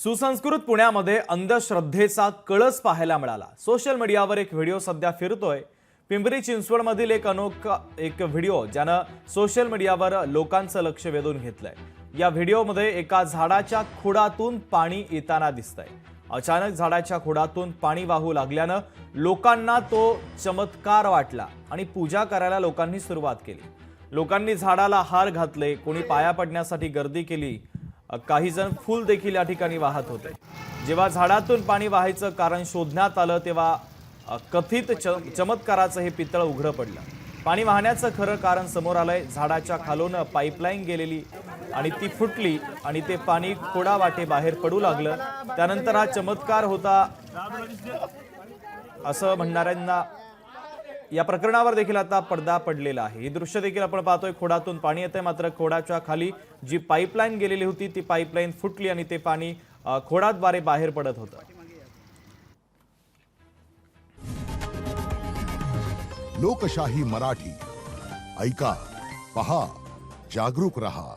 सुसंस्कृत पुण्यामध्ये अंधश्रद्धेचा कळस पाहायला मिळाला। सोशल मीडियावर एक व्हिडिओ सध्या फिरतोय। पिंपरी चिंचवडमधील एक व्हिडिओ ज्यानं सोशल मीडियावर लोकांचं लक्ष वेधून घेतलंय। या व्हिडिओमध्ये एका झाडाच्या खोडातून पाणी येताना दिसतंय। अचानक झाडाच्या खोडातून पाणी वाहू लागल्यानं लोकांना तो चमत्कार वाटला आणि पूजा करायला लोकांनी सुरुवात केली। लोकांनी झाडाला हार घातले, कोणी पाया पडण्यासाठी गर्दी केली, काही जण फूल देखील या ठिकाणी वाहत होते। जेव्हा झाडातून पाणी वाहायचं कारण शोधण्यात आलं तेव्हा कथित चमत्काराचं हे पितळ उघडं पडलं। पाणी वाहण्याचं खरं कारण समोर आलंय। झाडाच्या खालून पाईपलाईन गेलेली आणि ती फुटली आणि ते पाणी खोडावाटे बाहेर पडू लागलं। त्यानंतर हा चमत्कार होता असं म्हणणाऱ्यांना या प्रकरणावर देखील आता पडदा पडलेला आहे। ही दृश्य देखील आपण पाहतोय। खोडातून पाणी येतंय, मात्र खोडाच्या खाली जी पाईपलाईन गेलेली होती ती पाईपलाईन फुटली आणि ते पाणी खोडाद्वारे बाहेर पडत होतं। लोकशाही मराठी ऐका, पहा, जागरूक रहा।